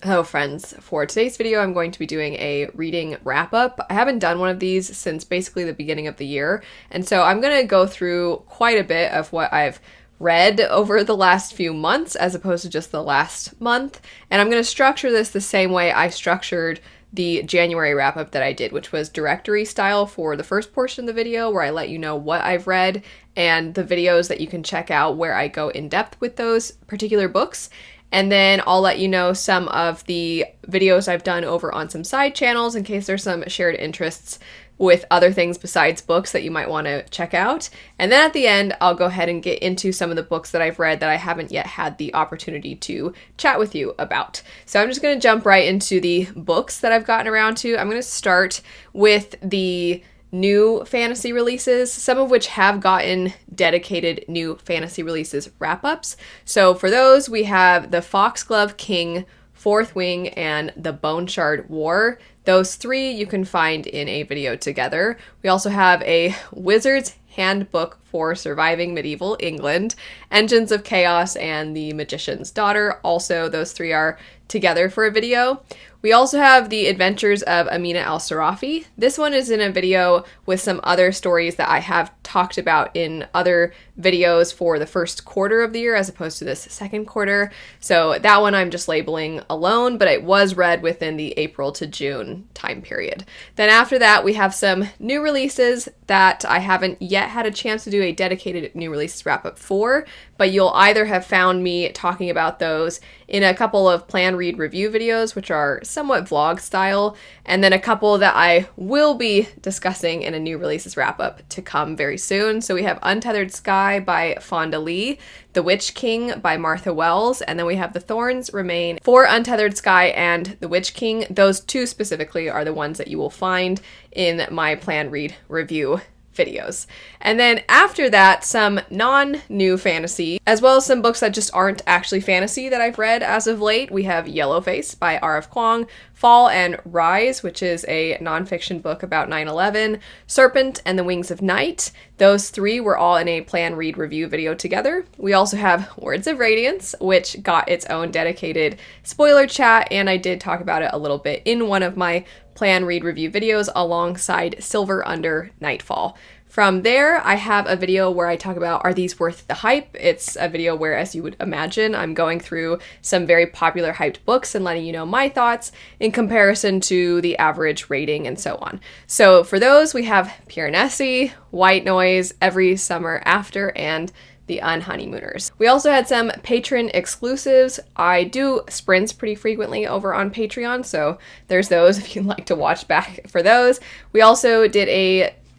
Hello friends, for today's video I'm going to be doing a reading wrap-up. I haven't done one of these since basically the beginning of the year, and so I'm going to go through quite a bit of what I've read over the last few months as opposed to just the last month, and I'm going to structure this the same way I structured the January wrap-up that I did, which was directory style for the first portion of the video where I let you know what I've read and the videos that you can check out where I go in depth with those particular books. And then I'll let you know some of the videos I've done over on some side channels in case there's some shared interests with other things besides books that you might want to check out. And then at the end, I'll go ahead and get into some of the books that I've read that I haven't yet had the opportunity to chat with you about. So I'm just going to jump right into the books that I've gotten around to. I'm going to start with the new fantasy releases, some of which have gotten dedicated new fantasy releases wrap-ups. So for those, we have the Foxglove King, Fourth Wing, and the Bone Shard War. Those three you can find in a video together. We also have a Wizard's Handbook for Surviving Medieval England, Engines of Chaos, and The Magician's Daughter. Also, those three are together for a video. We also have the Adventures of Amina al-Sirafi. This one is in a video with some other stories that I have talked about in other videos for the first quarter of the year as opposed to this second quarter. So that one I'm just labeling alone, but it was read within the April to June time period. Then after that, we have some new releases that I haven't yet had a chance to do a dedicated new releases wrap-up for, but you'll either have found me talking about those in a couple of plan, read, review videos, which are somewhat vlog style, and then a couple that I will be discussing in a new releases wrap-up to come very soon. So we have Untethered Sky by Fonda Lee, The Witch King by Martha Wells, and then we have The Thorns Remain for Untethered Sky and The Witch King. Those two specifically are the ones that you will find in my plan, read, review videos. And then after that, some non-new fantasy, as well as some books that just aren't actually fantasy that I've read as of late. We have Yellowface by R.F. Kuang, Fall and Rise, which is a nonfiction book about 9/11, Serpent and the Wings of Night. Those three were all in a plan, read, review video together. We also have Words of Radiance, which got its own dedicated spoiler chat, and I did talk about it a little bit in one of my plan, read, review videos alongside Silver Under Nightfall. From there, I have a video where I talk about, are these worth the hype? It's a video where, as you would imagine, I'm going through some very popular hyped books and letting you know my thoughts in comparison to the average rating and so on. So for those, we have Piranesi, White Noise, Every Summer After, and the Unhoneymooners. We also had some patron exclusives. I do sprints pretty frequently over on Patreon, so there's those if you'd like to watch back for those. We also did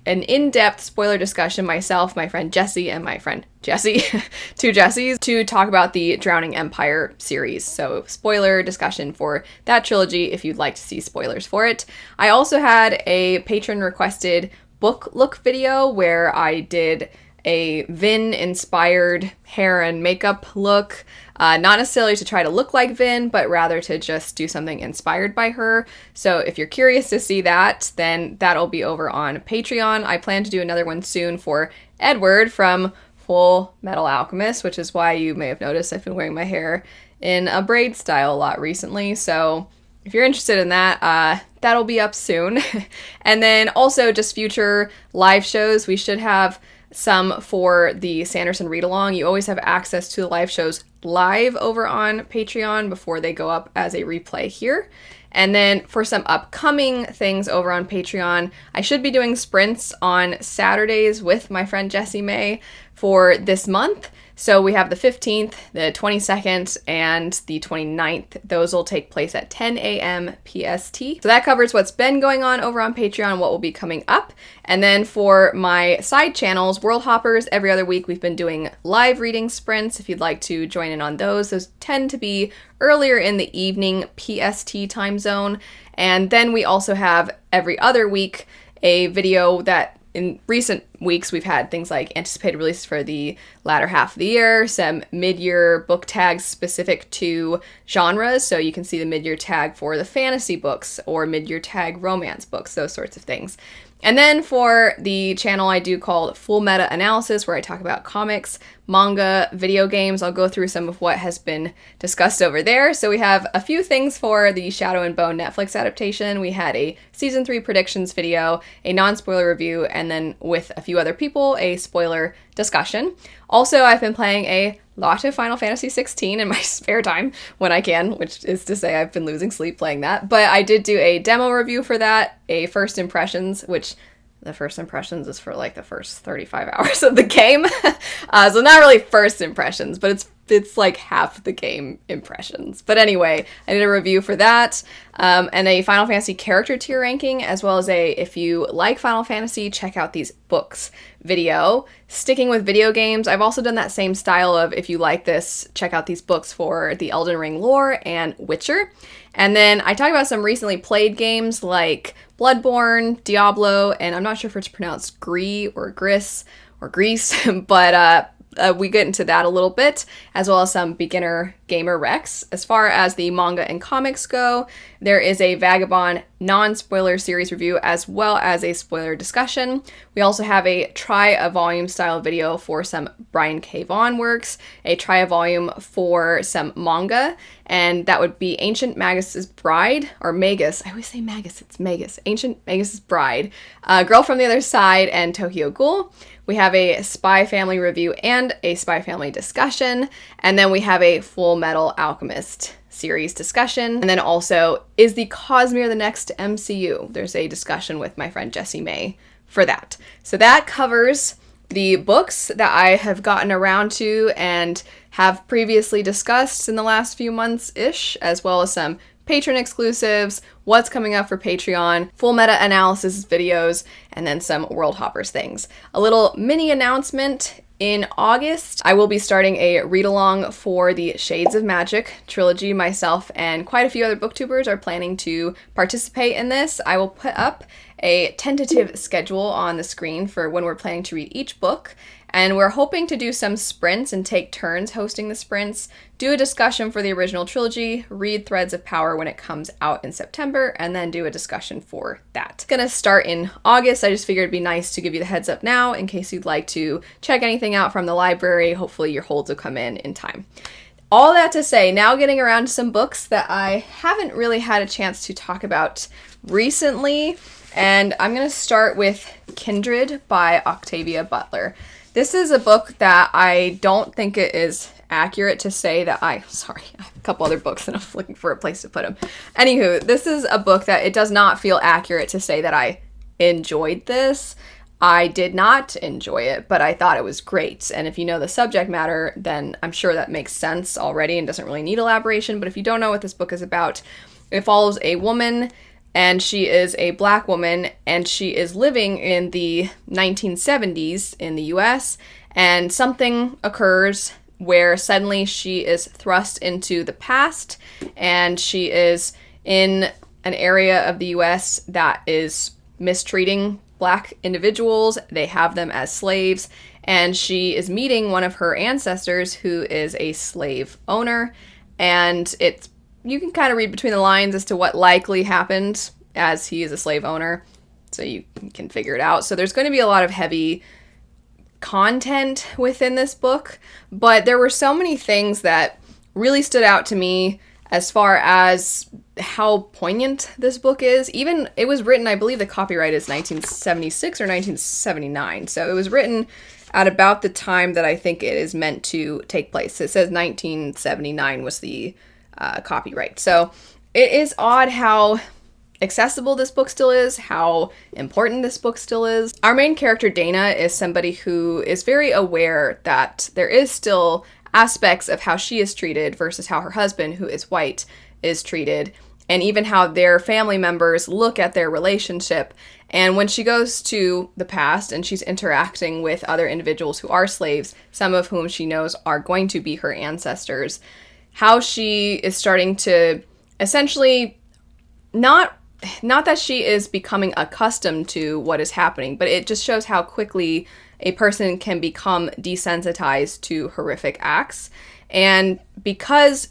an in-depth spoiler discussion, myself, my friend Jesse, and my friend Jesse, two Jessies, to talk about the Drowning Empire series. So spoiler discussion for that trilogy if you'd like to see spoilers for it. I also had a patron-requested book look video where I did a Vin-inspired hair and makeup look, not necessarily to try to look like Vin, but rather to just do something inspired by her. So if you're curious to see that, then that'll be over on Patreon. I plan to do another one soon for Edward from Full Metal Alchemist, which is why you may have noticed I've been wearing my hair in a braid style a lot recently. So if you're interested in that, that'll be up soon. And then also just future live shows. We should have some for the Sanderson read-along. You always have access to the live shows live over on Patreon before they go up as a replay here. And then for some upcoming things over on Patreon, I should be doing sprints on Saturdays with my friend Jessie May for this month. So we have the 15th, the 22nd, and the 29th. Those will take place at 10 a.m. PST. So that covers what's been going on over on Patreon, what will be coming up. And then for my side channels, World Hoppers, every other week we've been doing live reading sprints. If you'd like to join in on those tend to be earlier in the evening PST time zone. And then we also have every other week a video that in recent weeks, we've had things like anticipated releases for the latter half of the year, some mid-year book tags specific to genres. So you can see the mid-year tag for the fantasy books or mid-year tag romance books, those sorts of things. And then for the channel I do called Full Meta Analysis, where I talk about comics, manga, video games. I'll go through some of what has been discussed over there. So we have a few things for the Shadow and Bone Netflix adaptation. We had a season 3 predictions video, a non-spoiler review, and then with a few other people, a spoiler discussion. Also, I've been playing a lot of Final Fantasy 16 in my spare time when I can, which is to say I've been losing sleep playing that. But I did do a demo review for that, a first impressions, which the first impressions is for like the first 35 hours of the game. So not really first impressions, but it's like half the game impressions. But anyway, I did a review for that, and a Final Fantasy character tier ranking, as well as a if you like Final Fantasy, check out these books video. Sticking with video games, I've also done that same style of if you like this, check out these books for the Elden Ring lore and Witcher. And then I talk about some recently played games like Bloodborne, Diablo, and I'm not sure if it's pronounced Gree or Gris or Grease, but we get into that a little bit, as well as some beginner gamer recs. As far as the manga and comics go, there is a Vagabond non-spoiler series review, as well as a spoiler discussion. We also have a try-a-volume style video for some Brian K. Vaughan works, a try-a-volume for some manga, and that would be Ancient Magus's Bride, or Magus. I always say Magus, it's Magus. Ancient Magus's Bride, Girl from the Other Side, and Tokyo Ghoul. We have a Spy Family review and a Spy Family discussion, and then we have a Full Metal Alchemist series discussion. And then also, is the Cosmere the next MCU? There's a discussion with my friend Jessie May for that. So that covers the books that I have gotten around to and have previously discussed in the last few months-ish, as well as some patron exclusives, what's coming up for Patreon, full meta analysis videos, and then some World Hoppers things. A little mini announcement. In August, I will be starting a read-along for the Shades of Magic trilogy. Myself and quite a few other booktubers are planning to participate in this. I will put up a tentative schedule on the screen for when we're planning to read each book, and we're hoping to do some sprints and take turns hosting the sprints, do a discussion for the original trilogy, read Threads of Power when it comes out in September, and then do a discussion for that. It's gonna start in August. I just figured it'd be nice to give you the heads up now in case you'd like to check anything out from the library. Hopefully your holds will come in time. All that to say, now getting around to some books that I haven't really had a chance to talk about recently, and I'm gonna start with Kindred by Octavia Butler. This is a book that I don't think it is accurate to say that I have a couple other books and I'm looking for a place to put them. Anywho, this is a book that it does not feel accurate to say that I enjoyed this. I did not enjoy it, but I thought it was great. And if you know the subject matter, then I'm sure that makes sense already and doesn't really need elaboration. But if you don't know what this book is about, it follows a woman, and she is a Black woman, and she is living in the 1970s in the US, and something occurs where suddenly she is thrust into the past, and she is in an area of the US that is mistreating Black individuals. They have them as slaves, and she is meeting one of her ancestors who is a slave owner, and you can kind of read between the lines as to what likely happened as he is a slave owner, so you can figure it out. So there's going to be a lot of heavy content within this book, but there were so many things that really stood out to me as far as how poignant this book is. Even, it was written, I believe the copyright is 1976 or 1979, so it was written at about the time that I think it is meant to take place. It says 1979 was the copyright. So it is odd how accessible this book still is, how important this book still is. Our main character, Dana, is somebody who is very aware that there is still aspects of how she is treated versus how her husband, who is white, is treated, and even how their family members look at their relationship. And when she goes to the past and she's interacting with other individuals who are slaves, some of whom she knows are going to be her ancestors, how she is starting to essentially not that she is becoming accustomed to what is happening, but it just shows how quickly a person can become desensitized to horrific acts. And because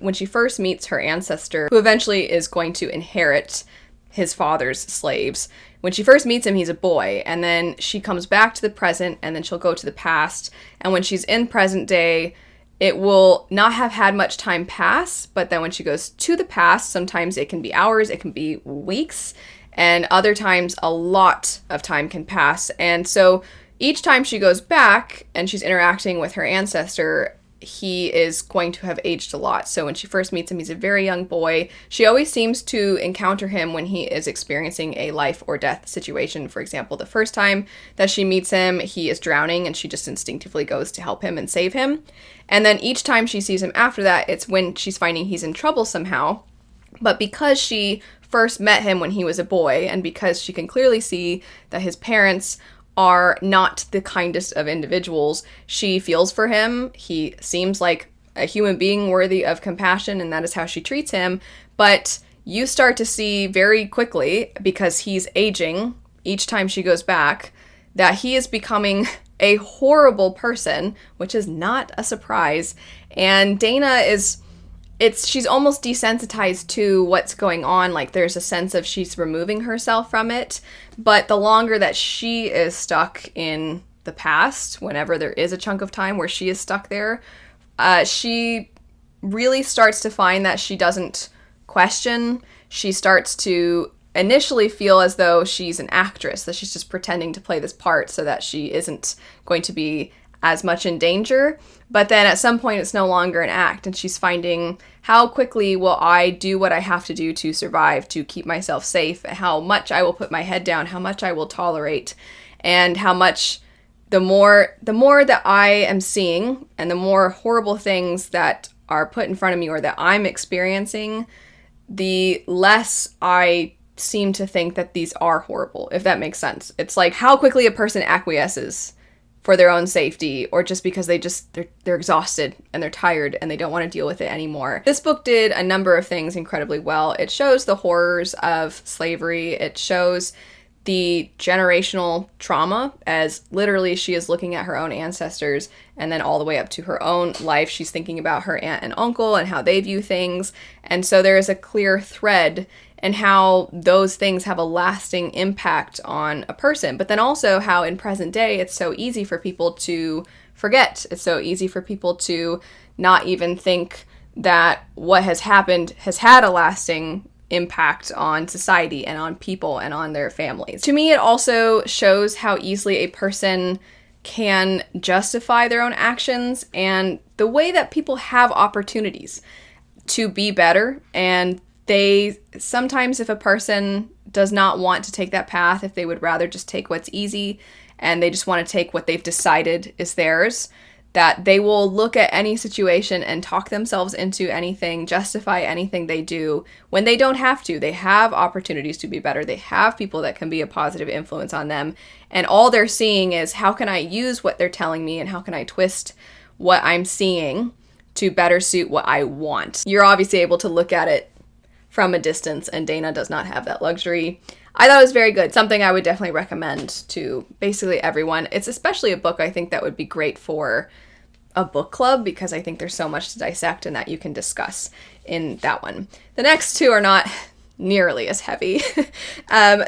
when she first meets her ancestor, who eventually is going to inherit his father's slaves. When she first meets him, he's a boy, and then she comes back to the present, and then she'll go to the past. And when she's in present day, it will not have had much time pass, but then when she goes to the past, sometimes it can be hours, it can be weeks, and other times a lot of time can pass. And so each time she goes back and she's interacting with her ancestor, he is going to have aged a lot. So when she first meets him, he's a very young boy. She always seems to encounter him when he is experiencing a life or death situation. For example, the first time that she meets him, he is drowning and she just instinctively goes to help him and save him. And then each time she sees him after that, it's when she's finding he's in trouble somehow. But because she first met him when he was a boy, and because she can clearly see that his parents are not the kindest of individuals, she feels for him. He seems like a human being worthy of compassion, and that is how she treats him. But you start to see very quickly, because he's aging each time she goes back, that he is becoming a horrible person, which is not a surprise. And Dana she's almost desensitized to what's going on. Like, there's a sense of she's removing herself from it. But the longer that she is stuck in the past, whenever there is a chunk of time where she is stuck there, she really starts to find that she doesn't question. She starts to initially feel as though she's an actress, that she's just pretending to play this part so that she isn't going to be as much in danger. But then at some point it's no longer an act, and she's finding, how quickly will I do what I have to do to survive, to keep myself safe, how much I will put my head down, how much I will tolerate, and how much the more that I am seeing and the more horrible things that are put in front of me or that I'm experiencing, the less I seem to think that these are horrible, if that makes sense. It's like how quickly a person acquiesces for their own safety, or just because they're exhausted and they're tired and they don't want to deal with it anymore. This book did a number of things incredibly well. It shows the horrors of slavery. It shows the generational trauma, as literally she is looking at her own ancestors, and then all the way up to her own life. She's thinking about her aunt and uncle and how they view things. And so there is a clear thread and how those things have a lasting impact on a person. But then also how in present day, it's so easy for people to forget. It's so easy for people to not even think that what has happened has had a lasting impact on society and on people and on their families. To me, it also shows how easily a person can justify their own actions, and the way that people have opportunities to be better. And they sometimes, if a person does not want to take that path, if they would rather just take what's easy and they just want to take what they've decided is theirs, that they will look at any situation and talk themselves into anything, justify anything they do when they don't have to. They have opportunities to be better. They have people that can be a positive influence on them. And all they're seeing is, how can I use what they're telling me and how can I twist what I'm seeing to better suit what I want? You're obviously able to look at it from a distance, and Dana does not have that luxury. I thought it was very good. Something I would definitely recommend to basically everyone. It's especially a book I think that would be great for a book club, because I think there's so much to dissect and that you can discuss in that one. The next two are not nearly as heavy.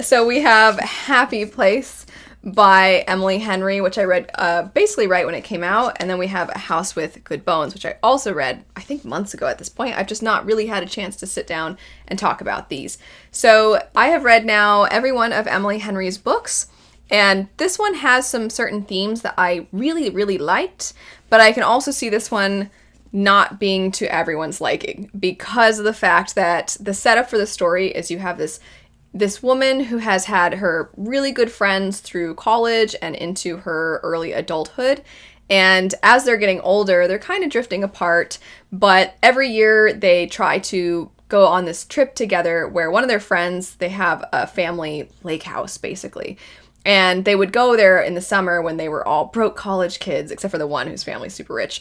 So we have Happy Place by Emily Henry, which I read basically right when it came out. And then we have A House with Good Bones, which I also read, I think, months ago at this point. I've just not really had a chance to sit down and talk about these. So I have read now every one of Emily Henry's books. And this one has some certain themes that I really, really liked. But I can also see this one not being to everyone's liking, because of the fact that the setup for the story is you have this woman who has had her really good friends through college and into her early adulthood. And as they're getting older, they're kind of drifting apart. But every year they try to go on this trip together where one of their friends, they have a family lake house, basically. And they would go there in the summer when they were all broke college kids, except for the one whose family's super rich.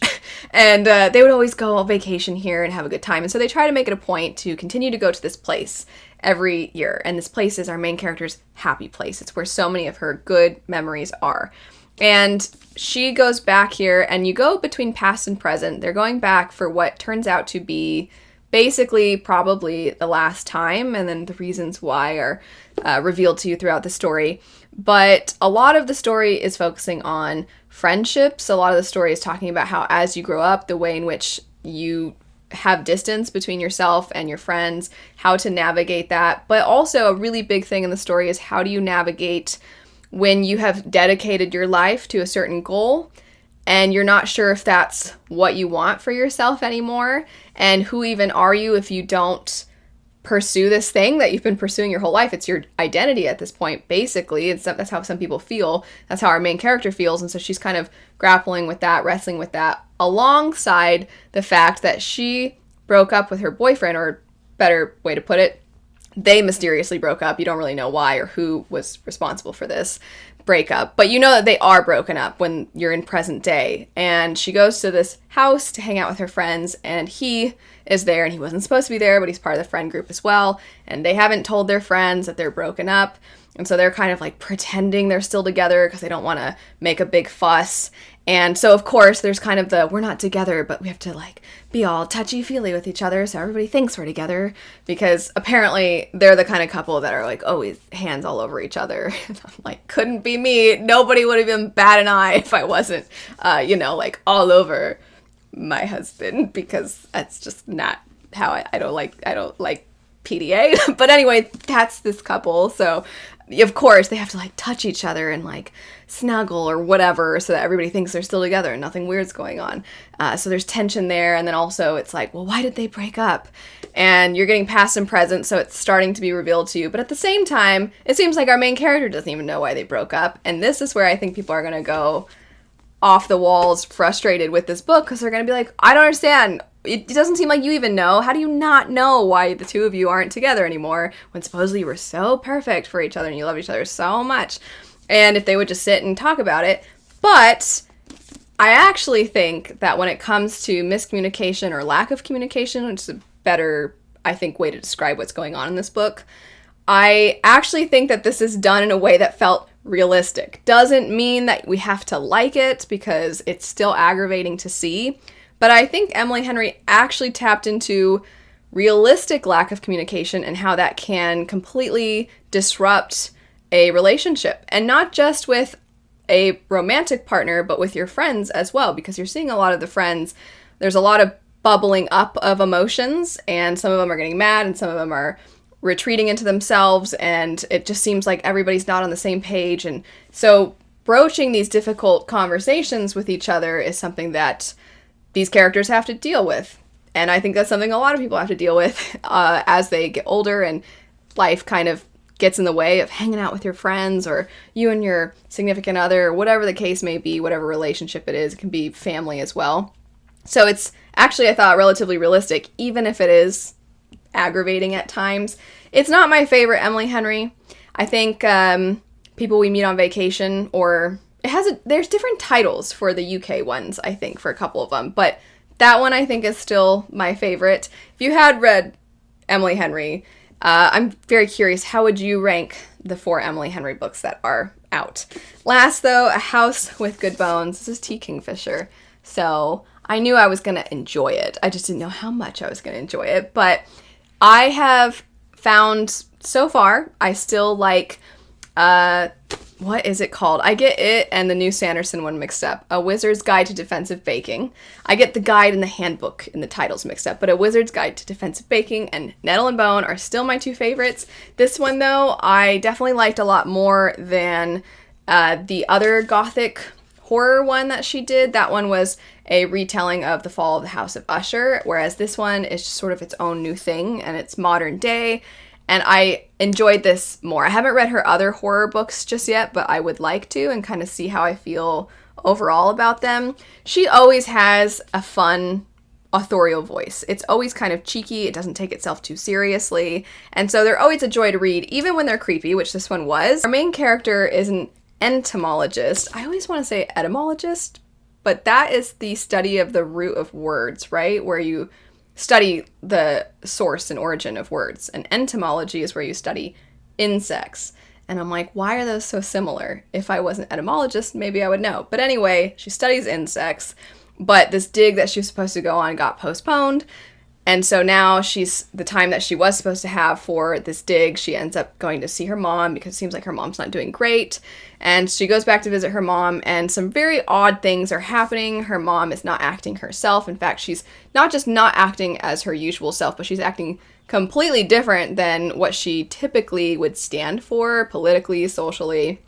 And they would always go on vacation here and have a good time. And so they try to make it a point to continue to go to this place every year. And this place is our main character's happy place. It's where so many of her good memories are. And she goes back here, and you go between past and present. They're going back for what turns out to be basically probably the last time, and then the reasons why are revealed to you throughout the story. But a lot of the story is focusing on friendships. A lot of the story is talking about how as you grow up, the way in which you have distance between yourself and your friends, how to navigate that. But also a really big thing in the story is how do you navigate when you have dedicated your life to a certain goal and you're not sure if that's what you want for yourself anymore, and who even are you if you don't pursue this thing that you've been pursuing your whole life. It's your identity at this point, basically. That's how some people feel. That's how our main character feels, and so she's kind of grappling with that, wrestling with that, alongside the fact that she broke up with her boyfriend, or better way to put it, they mysteriously broke up. You don't really know why or who was responsible for this breakup, but you know that they are broken up when you're in present day. And she goes to this house to hang out with her friends, and he is there, and he wasn't supposed to be there, but he's part of the friend group as well, and they haven't told their friends that they're broken up, and so they're kind of like pretending they're still together because they don't want to make a big fuss. And so of course there's kind of the, we're not together, but we have to like be all touchy-feely with each other so everybody thinks we're together, because apparently they're the kind of couple that are like always hands all over each other. I'm like, couldn't be me. Nobody would even bat an eye if I wasn't like all over my husband, because that's just not how I don't like PDA. But anyway, that's this couple. So of course they have to like touch each other and like snuggle or whatever so that everybody thinks they're still together and nothing weird's going on. So there's tension there. And then also it's like, well, why did they break up? And you're getting past and present, so it's starting to be revealed to you. But at the same time, it seems like our main character doesn't even know why they broke up. And this is where I think people are going to go off the walls frustrated with this book, because they're going to be like, I don't understand. It doesn't seem like you even know. How do you not know why the two of you aren't together anymore when supposedly you were so perfect for each other and you love each other so much? And if they would just sit and talk about it. But I actually think that when it comes to miscommunication or lack of communication, which is a better, I think, way to describe what's going on in this book, I actually think that this is done in a way that felt realistic. Doesn't mean that we have to like it, because it's still aggravating to see. But I think Emily Henry actually tapped into realistic lack of communication and how that can completely disrupt a relationship. And not just with a romantic partner, but with your friends as well, because you're seeing a lot of the friends, there's a lot of bubbling up of emotions, and some of them are getting mad and some of them are retreating into themselves, and it just seems like everybody's not on the same page. And so broaching these difficult conversations with each other is something that these characters have to deal with. And I think that's something a lot of people have to deal with as they get older and life kind of gets in the way of hanging out with your friends, or you and your significant other, or whatever the case may be, whatever relationship it is. It can be family as well. So it's actually, I thought, relatively realistic, even if it is aggravating at times. It's not my favorite Emily Henry. I think People We Meet on Vacation, or there's different titles for the UK ones, I think, for a couple of them, but that one I think is still my favorite. If you had read Emily Henry, I'm very curious, how would you rank the 4 Emily Henry books that are out? Last, though, A House with Good Bones. This is T. Kingfisher, so I knew I was going to enjoy it. I just didn't know how much I was going to enjoy it, but I have found, so far, I still like, what is it called? I get it and the new Sanderson one mixed up. A Wizard's Guide to Defensive Baking. I get the guide and the handbook in the titles mixed up, but A Wizard's Guide to Defensive Baking and Nettle and Bone are still my 2 favorites. This one, though, I definitely liked a lot more than the other gothic horror one that she did. That one was a retelling of The Fall of the House of Usher, whereas this one is just sort of its own new thing, and it's modern day. And I enjoyed this more. I haven't read her other horror books just yet, but I would like to, and kind of see how I feel overall about them. She always has a fun authorial voice. It's always kind of cheeky. It doesn't take itself too seriously. And so they're always a joy to read, even when they're creepy, which this one was. Our main character is an entomologist. I always want to say etymologist, but that is the study of the root of words, right? Where you study the source and origin of words. And entomology is where you study insects. And I'm like, why are those so similar? If I wasn't an etymologist, maybe I would know. But anyway, she studies insects, but this dig that she was supposed to go on got postponed. And so now the time that she was supposed to have for this dig, she ends up going to see her mom because it seems like her mom's not doing great. And she goes back to visit her mom, and some very odd things are happening. Her mom is not acting herself. In fact, she's not just not acting as her usual self, but she's acting completely different than what she typically would stand for politically, socially.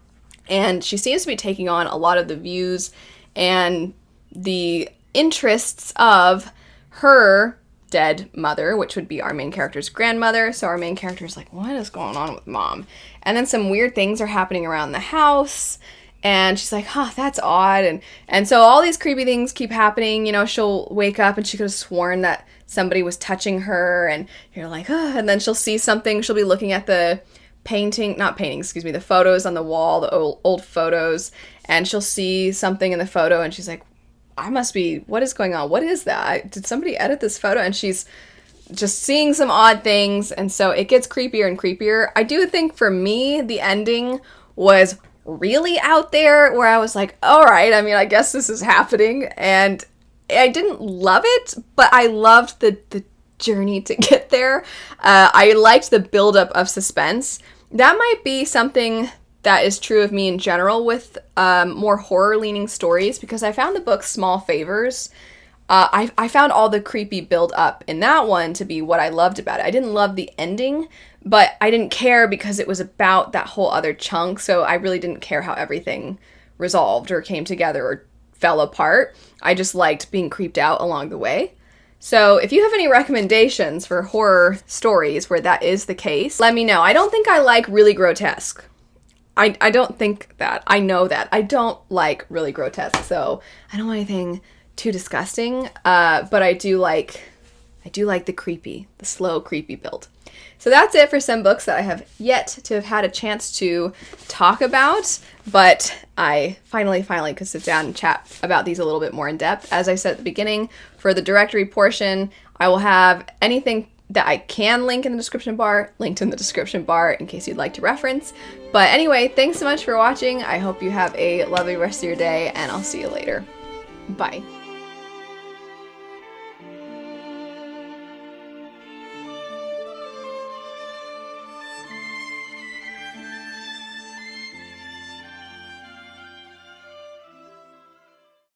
And she seems to be taking on a lot of the views and the interests of her dead mother, which would be our main character's grandmother. So our main character is like, what is going on with mom? And then some weird things are happening around the house, and she's like, that's odd. And so all these creepy things keep happening. You know, she'll wake up and she could have sworn that somebody was touching her, and you're like, and then she'll see something. She'll be looking at the the photos on the wall, the old photos, and she'll see something in the photo, and she's like, what is going on? What is that? Did somebody edit this photo? And she's just seeing some odd things, and so it gets creepier and creepier. I do think for me, the ending was really out there, where I was like, all right, I mean, I guess this is happening, and I didn't love it, but I loved the journey to get there. I liked the buildup of suspense. That might be something that is true of me in general with more horror-leaning stories, because I found the book Small Favors. I found all the creepy build-up in that one to be what I loved about it. I didn't love the ending, but I didn't care because it was about that whole other chunk, so I really didn't care how everything resolved or came together or fell apart. I just liked being creeped out along the way. So if you have any recommendations for horror stories where that is the case, let me know. I don't think I like really grotesque. I don't think that. I know that. I don't like really grotesque, so I don't want anything too disgusting, but I do like the creepy, the slow, creepy build. So that's it for some books that I have yet to have had a chance to talk about, but I finally could sit down and chat about these a little bit more in depth. As I said at the beginning, for the directory portion, I will have anything that I can link in the description bar, linked in the description bar in case you'd like to reference. But anyway, thanks so much for watching. I hope you have a lovely rest of your day, and I'll see you later. Bye.